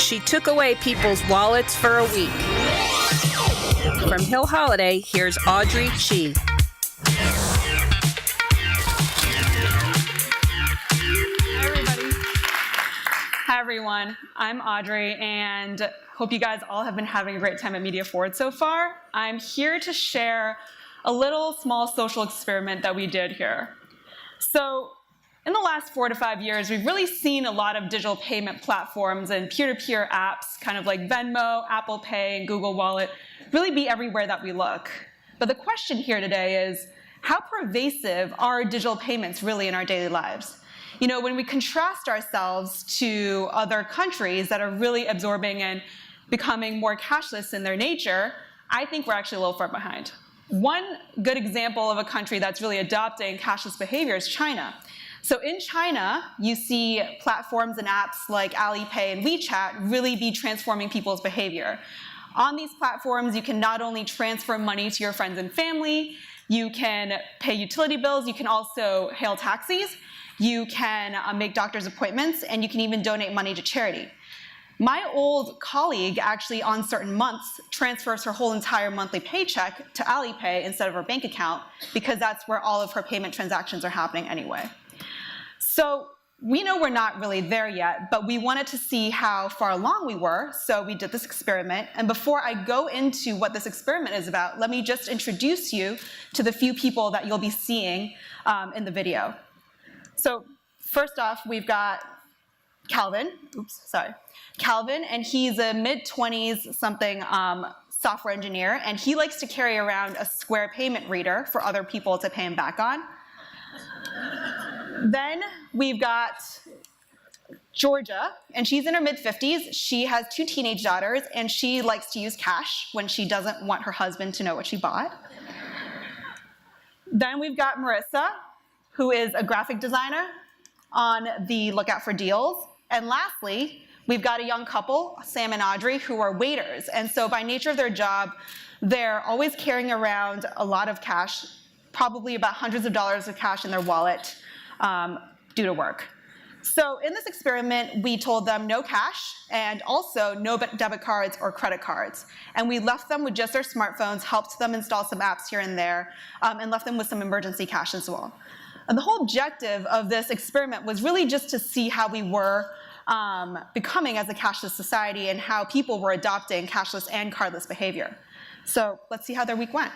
She took away people's wallets for a week. From Hill Holliday, here's Audrey Chi. Hi, everybody. Hi, everyone. I'm Audrey, and hope you guys all have been having a great time at mediaFWD so far. I'm here to share a little small social experiment that we did here. So, in the last 4 to 5 years, we've really seen a lot of digital payment platforms and peer-to-peer apps, kind of like Venmo, Apple Pay, and Google Wallet, really be everywhere that we look. But the question here today is, how pervasive are digital payments really in our daily lives? You know, when we contrast ourselves to other countries that are really absorbing and becoming more cashless in their nature, I think we're actually a little far behind. One good example of a country that's really adopting cashless behavior is China. So in China, you see platforms and apps like Alipay and WeChat really be transforming people's behavior. On these platforms, you can not only transfer money to your friends and family, you can pay utility bills, you can also hail taxis, you can make doctor's appointments, and you can even donate money to charity. My old colleague actually on certain months transfers her whole entire monthly paycheck to Alipay instead of her bank account because that's where all of her payment transactions are happening anyway. So we know we're not really there yet, but we wanted to see how far along we were, so we did this experiment. And before I go into what this experiment is about, let me just introduce you to the few people that you'll be seeing in the video. So first off, we've got Calvin, and he's a mid-20s something software engineer, and he likes to carry around a Square payment reader for other people to pay him back on. Then we've got Georgia, and she's in her mid-50s. She has 2 teenage daughters, and she likes to use cash when she doesn't want her husband to know what she bought. Then we've got Marissa, who is a graphic designer on the lookout for deals. And lastly, we've got a young couple, Sam and Audrey, who are waiters. And so by nature of their job, they're always carrying around a lot of cash, probably about hundreds of dollars of cash in their wallet due to work. So in this experiment, we told them no cash and also no debit cards or credit cards. And we left them with just their smartphones, helped them install some apps here and there, and left them with some emergency cash as well. And the whole objective of this experiment was really just to see how we were becoming as a cashless society and how people were adopting cashless and cardless behavior. So let's see how their week went.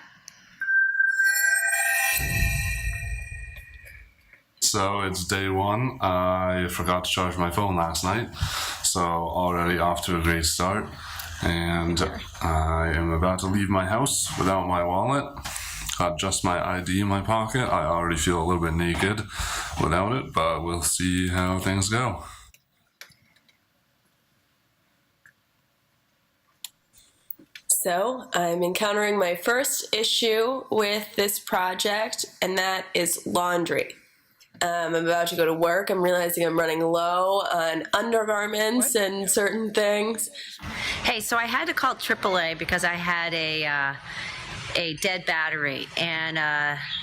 So it's day 1. I forgot to charge my phone last night, so already off to a great start. And I am about to leave my house without my wallet. Got just my ID in my pocket. I already feel a little bit naked without it, but we'll see how things go. So I'm encountering my first issue with this project, and that is laundry. I'm about to go to work. I'm realizing I'm running low on undergarments and certain things. Hey, so I had to call AAA because I had a dead battery, and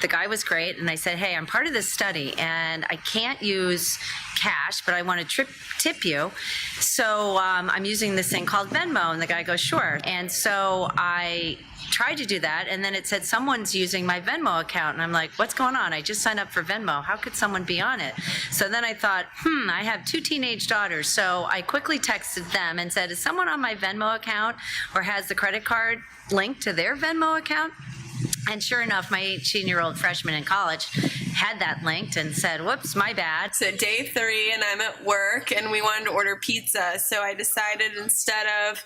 the guy was great, and I said, hey, I'm part of this study and I can't use cash, but I want to tip you, so I'm using this thing called Venmo. And the guy goes, sure. And so I tried to do that, and then it said someone's using my Venmo account, and I'm like, what's going on? I just signed up for Venmo. How could someone be on it? So then I thought, I have 2 teenage daughters, so I quickly texted them and said, is someone on my Venmo account or has the credit card linked to their Venmo account? And sure enough, my 18-year-old freshman in college had that linked and said, whoops, my bad. So day 3, and I'm at work, and we wanted to order pizza, so I decided instead of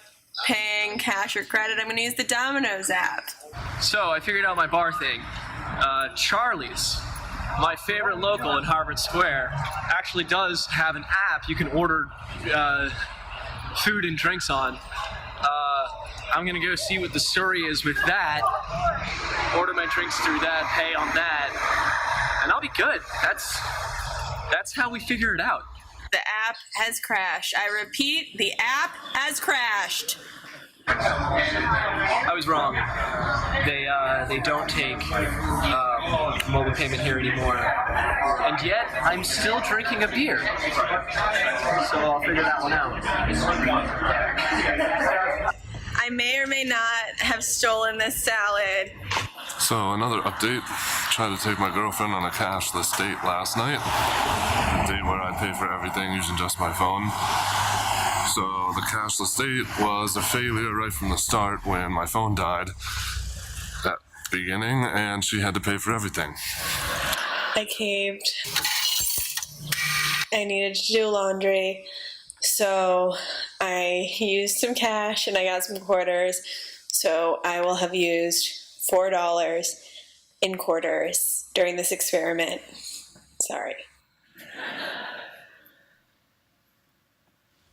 paying cash or credit, I'm going to use the Domino's app. So I figured out my bar thing. Charlie's, my favorite local in Harvard Square, actually does have an app you can order food and drinks on. I'm going to go see what the story is with that, order my drinks through that, pay on that, and I'll be good. That's how we figure it out. The app has crashed. I repeat, the app has crashed. I was wrong. They don't take mobile payment here anymore. And yet, I'm still drinking a beer. So I'll figure that one out. I may or may not have stolen this salad. So another update. Tried to take my girlfriend on a cashless date last night. A date where I pay for everything using just my phone. So the cashless date was a failure right from the start when my phone died at the beginning and she had to pay for everything. I caved. I needed to do laundry, so I used some cash and I got some quarters. So I will have used $4 in quarters during this experiment. Sorry.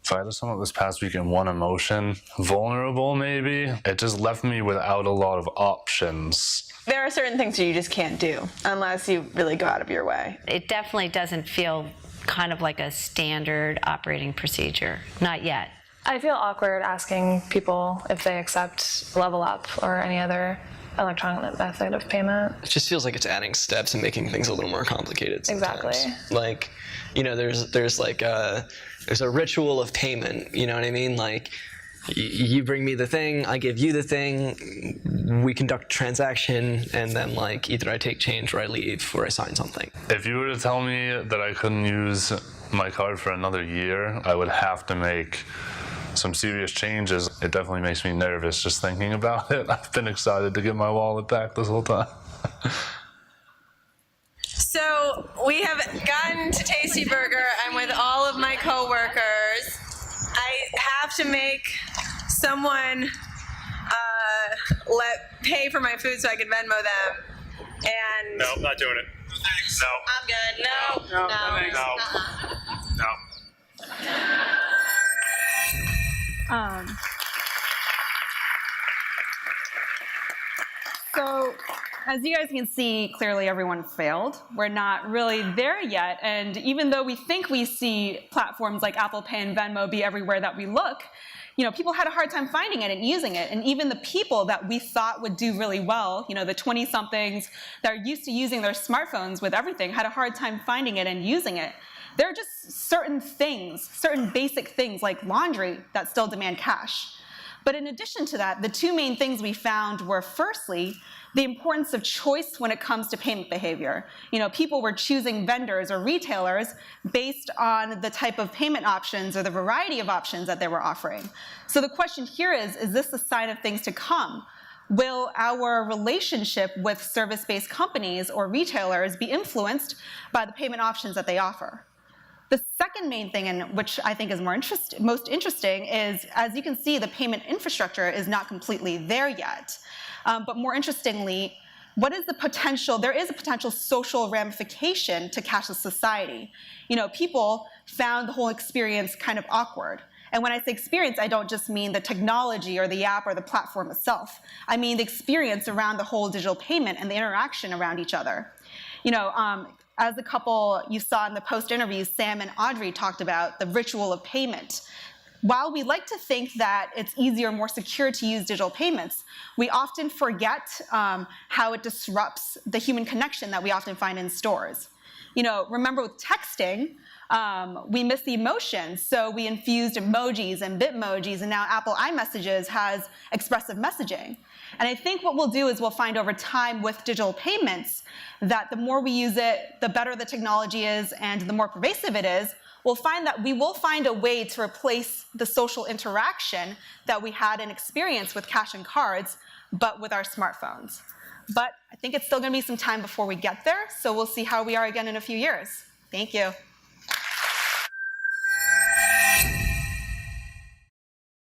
If I had to sum up this past week in one emotion, vulnerable maybe, it just left me without a lot of options. There are certain things that you just can't do unless you really go out of your way. It definitely doesn't feel kind of like a standard operating procedure. Not yet. I feel awkward asking people if they accept Level Up or any other electronic method of payment. It just feels like it's adding steps and making things a little more complicated sometimes. Exactly. Like, you know, there's like there's a ritual of payment, you know what I mean? Like, you bring me the thing, I give you the thing, we conduct a transaction, and then like either I take change or I leave or I sign something. If you were to tell me that I couldn't use my card for another year, I would have to make some serious changes. It definitely makes me nervous just thinking about it. I've been excited to get my wallet back this whole time. So we have gotten to Tasty Burger. I'm with all of my coworkers. I have to make someone pay for my food so I can Venmo them. And no, I'm not doing it. No. I'm good. No. So, as you guys can see, clearly everyone failed. We're not really there yet, and even though we think we see platforms like Apple Pay and Venmo be everywhere that we look, you know, people had a hard time finding it and using it, and even the people that we thought would do really well, you know, the 20-somethings that are used to using their smartphones with everything, had a hard time finding it and using it. There are just certain things, certain basic things like laundry that still demand cash. But in addition to that, the two main things we found were, firstly, the importance of choice when it comes to payment behavior. You know, people were choosing vendors or retailers based on the type of payment options or the variety of options that they were offering. So the question here is this a sign of things to come? Will our relationship with service-based companies or retailers be influenced by the payment options that they offer? The second main thing, and which I think is most interesting, is, as you can see, the payment infrastructure is not completely there yet. But more interestingly, what is the potential? There is a potential social ramification to cashless society. You know, people found the whole experience kind of awkward. And when I say experience, I don't just mean the technology or the app or the platform itself. I mean the experience around the whole digital payment and the interaction around each other. You know, as the couple you saw in the post interviews, Sam and Audrey talked about the ritual of payment. While we like to think that it's easier, more secure to use digital payments, we often forget how it disrupts the human connection that we often find in stores. You know, remember with texting, we miss the emotion, so we infused emojis and bitmojis, and now Apple iMessages has expressive messaging. And I think what we'll do is we'll find over time with digital payments that the more we use it, the better the technology is, and the more pervasive it is, we'll find that we will find a way to replace the social interaction that we had and experienced with cash and cards, but with our smartphones. But I think it's still going to be some time before we get there, so we'll see how we are again in a few years. Thank you.